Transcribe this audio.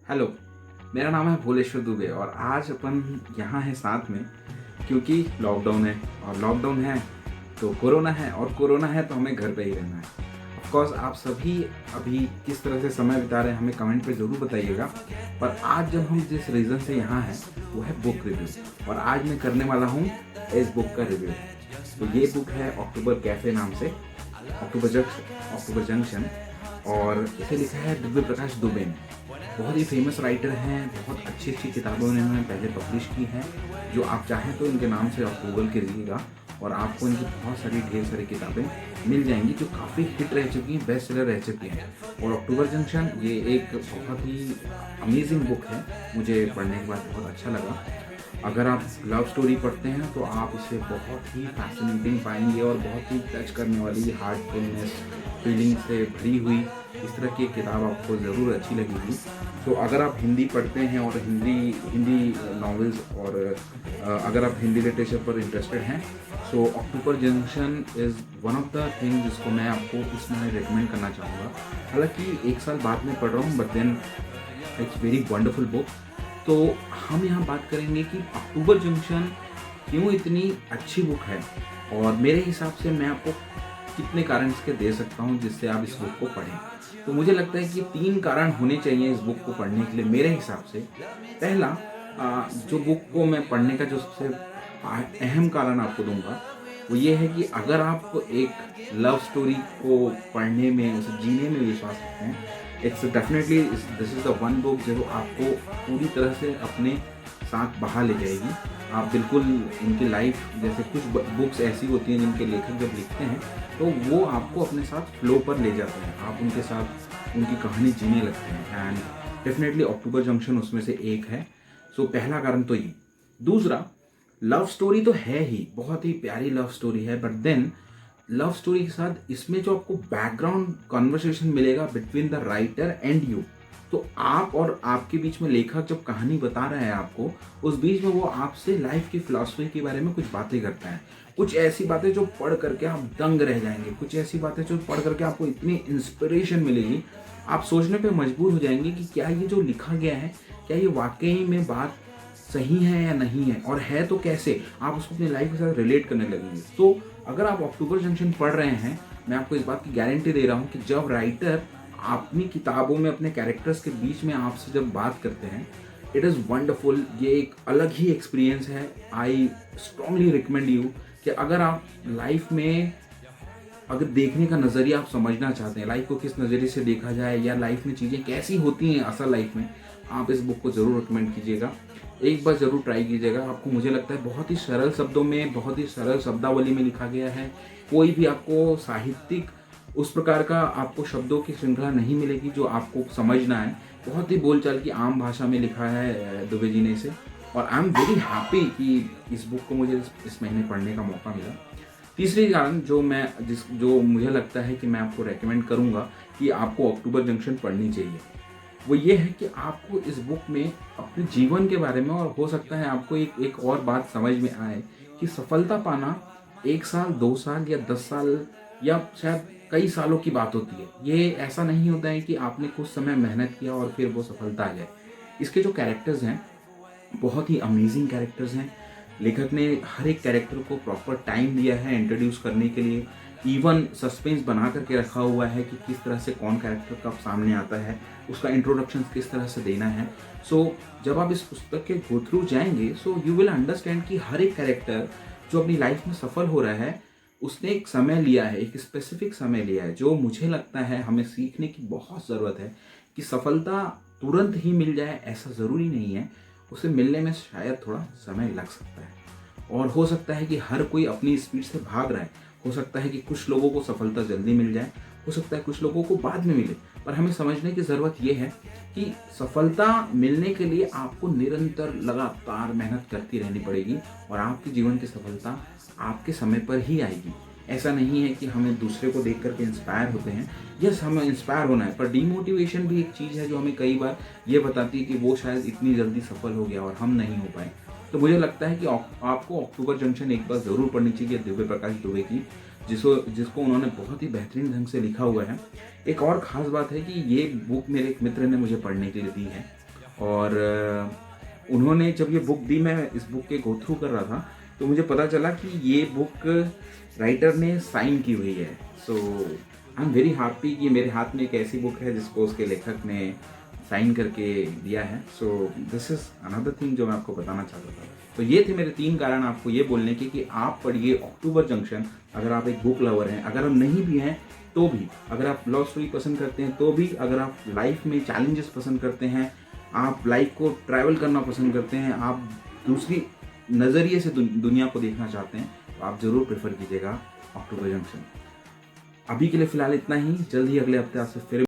Hello, मेरा नाम है भोलेश्वर दुबे और आज अपन यहाँ हैं साथ में क्योंकि लॉकडाउन है और लॉकडाउन है तो कोरोना है और कोरोना है तो हमें घर पे ही रहना है। ऑफ कोर्स आप सभी अभी किस तरह से समय बिता रहे हैं हमें कमेंट पे ज़रूर बताइएगा। पर आज जब हम जिस रीज़न से यहाँ हैं वो है बुक रिव्यू और आज मैं करने वाला हूँ इस बुक का रिव्यू। तो ये बुक है अक्टूबर कैफ़े नाम से, अक्टूबर जंक्शन, और इसे लिखा है दिव्य प्रकाश दुबे ने। बहुत ही फेमस राइटर हैं, बहुत अच्छी अच्छी किताबें उन्होंने पहले पब्लिश की हैं। जो आप चाहें तो इनके नाम से आप गूगल कीजिएगा और आपको इनकी बहुत सारी ढेर सारी किताबें मिल जाएंगी जो काफ़ी हिट रह चुकी हैं, बेस्ट सेलर रह चुकी हैं। और अक्टूबर जंक्शन ये एक बहुत ही अमेजिंग बुक है, मुझे पढ़ने के बाद बहुत अच्छा लगा। अगर आप लव स्टोरी पढ़ते हैं तो आप इसे बहुत ही फैसिनेटिंग पाएंगे और बहुत ही टच करने वाली, हार्टफुलनेस फीलिंग से भरी हुई इस तरह की किताब आपको ज़रूर अच्छी लगेगी। तो अगर आप हिंदी पढ़ते हैं और हिंदी नॉवेल्स और अगर आप हिंदी लिटरेचर पर इंटरेस्टेड हैं so October junction is one of the thing जिसको मैं आपको इसमें रिकमेंड करना चाहूँगा। हालांकि एक साल बाद में पढ़ रहा हूँ but then it's very wonderful book. तो हम यहाँ बात करेंगे कि अक्टूबर जंक्शन क्यों इतनी अच्छी बुक है और मेरे हिसाब से मैं आपको कितने कारण इसके दे सकता हूँ जिससे आप इस बुक को पढ़ें। तो मुझे लगता है कि 3 कारण होने चाहिए इस बुक को पढ़ने के लिए मेरे हिसाब से। पहला, जो बुक को मैं पढ़ने का जो सबसे अहम कारण आपको दूंगा वो ये है कि अगर आप एक लव स्टोरी को पढ़ने में, उसे जीने में विश्वास रखते हैं, it's definitely this is the one book जो आपको पूरी तरह से अपने साथ बहा ले जाएगी। आप बिल्कुल उनकी लाइफ, जैसे कुछ बुक्स ऐसी होती हैं जिनके लेखक जब लिखते हैं तो वो आपको अपने साथ फ्लो पर ले जाते हैं, आप उनके साथ उनकी कहानी जीने लगते हैं एंड डेफिनेटली अक्टूबर जंक्शन उसमें से एक है। सो पहला कारण तो ये। दूसरा, लव स्टोरी तो है ही, बहुत ही प्यारी लव स्टोरी है, बट देन लव स्टोरी के साथ इसमें जो आपको बैकग्राउंड कन्वर्सेशन मिलेगा between the writer and you. तो आप और आपके बीच में लेखक जब कहानी बता रहा है आपको, उस बीच में वो आपसे लाइफ की फिलॉसफी के बारे में कुछ बातें करता है। कुछ ऐसी बातें जो पढ़ करके आप दंग रह जाएंगे, कुछ ऐसी बातें जो पढ़ करके आपको इतनी इंस्पिरेशन मिलेगी, आप सोचने पे मजबूर हो जाएंगे कि क्या ये जो लिखा गया है, क्या ये वाकई में बात सही है या नहीं है, और है तो कैसे, आप उसको अपनी लाइफ के साथ रिलेट करने लगेंगे। तो अगर आप अक्टूबर जंक्शन पढ़ रहे हैं, मैं आपको इस बात की गारंटी दे रहा हूँ कि जब राइटर अपनी किताबों में अपने कैरेक्टर्स के बीच में आपसे जब बात करते हैं, इट इज़ वंडरफुल। ये एक अलग ही एक्सपीरियंस है। आई स्ट्रांगली रिकमेंड यू कि अगर आप लाइफ में, अगर देखने का नज़रिया आप समझना चाहते हैं, लाइफ को किस नज़रिए से देखा जाए या लाइफ में चीज़ें कैसी होती हैं असल लाइफ में, आप इस बुक को ज़रूर रिकमेंड कीजिएगा। एक बार ज़रूर ट्राई कीजिएगा। आपको, मुझे लगता है, बहुत ही सरल शब्दों में, बहुत ही सरल शब्दावली में लिखा गया है। कोई भी आपको साहित्यिक उस प्रकार का आपको शब्दों की श्रृंखला नहीं मिलेगी जो आपको समझना है। बहुत ही बोलचाल की आम भाषा में लिखा है दुबे जी ने इसे, और आई एम वेरी हैप्पी कि इस बुक को मुझे इस महीने पढ़ने का मौका मिला। तीसरी कारण जो मुझे लगता है कि मैं आपको रेकमेंड करूँगा कि आपको अक्टूबर जंक्शन पढ़नी चाहिए, वो ये है कि आपको इस बुक में अपने जीवन के बारे में, और हो सकता है आपको एक और बात समझ में आए कि सफलता पाना 1 साल, 2 साल या 10 साल या शायद कई सालों की बात होती है। ये ऐसा नहीं होता है कि आपने कुछ समय मेहनत किया और फिर वो सफलता आ जाए। इसके जो कैरेक्टर्स हैं बहुत ही अमेजिंग कैरेक्टर्स हैं। लेखक ने हर एक कैरेक्टर को प्रॉपर टाइम दिया है इंट्रोड्यूस करने के लिए। इवन सस्पेंस बना करके रखा हुआ है कि किस तरह से कौन कैरेक्टर कब सामने आता है, उसका इंट्रोडक्शन किस तरह से देना है। सो जब आप इस पुस्तक के गो थ्रू जाएंगे सो यू विल अंडरस्टैंड कि हर एक कैरेक्टर जो अपनी लाइफ में सफल हो रहा है उसने एक समय लिया है, एक स्पेसिफिक समय लिया है, जो मुझे लगता है हमें सीखने की बहुत ज़रूरत है कि सफलता तुरंत ही मिल जाए ऐसा ज़रूरी नहीं है। उसे मिलने में शायद थोड़ा समय लग सकता है और हो सकता है कि हर कोई अपनी स्पीड से भाग रहा है। हो सकता है कि कुछ लोगों को सफलता जल्दी मिल जाए, हो सकता है कुछ लोगों को बाद में मिले, पर हमें समझने की ज़रूरत यह है कि सफलता मिलने के लिए आपको निरंतर लगातार मेहनत करती रहनी पड़ेगी और आपके जीवन की सफलता आपके समय पर ही आएगी। ऐसा नहीं है कि हमें दूसरे को देख करके इंस्पायर होते हैं। यस, हमें इंस्पायर होना है, पर डीमोटिवेशन भी एक चीज़ है जो हमें कई बार ये बताती है कि वो शायद इतनी जल्दी सफल हो गया और हम नहीं हो पाए। तो मुझे लगता है कि आपको अक्टूबर जंक्शन एक बार ज़रूर पढ़नी चाहिए दिव्य प्रकाश दुबे की, जिसको उन्होंने बहुत ही बेहतरीन ढंग से लिखा हुआ है। एक और ख़ास बात है कि ये बुक मेरे एक मित्र ने मुझे पढ़ने के लिए दी है और उन्होंने जब ये बुक दी, मैं इस बुक के गो थ्रू कर रहा था, तो मुझे पता चला कि ये बुक राइटर ने साइन की हुई है। सो आई एम वेरी हैप्पी कि मेरे हाथ में एक ऐसी बुक है जिसको उसके लेखक ने साइन करके दिया है। So this is another thing जो मैं आपको बताना चाहता था। तो ये थे मेरे 3 कारण आपको ये बोलने के कि आप पढ़िए अक्टूबर जंक्शन। अगर आप एक बुक लवर हैं, अगर आप नहीं भी हैं तो भी, अगर आप लव स्टोरी पसंद करते हैं तो भी, अगर आप लाइफ में चैलेंजेस पसंद करते हैं, आप लाइफ को ट्रैवल करना पसंद करते हैं, आप दूसरी नज़रिए से दुनिया को देखना चाहते हैं, तो आप ज़रूर प्रेफर कीजिएगा अक्टूबर जंक्शन। अभी के लिए फ़िलहाल इतना ही, जल्द ही अगले हफ्ते आपसे फिर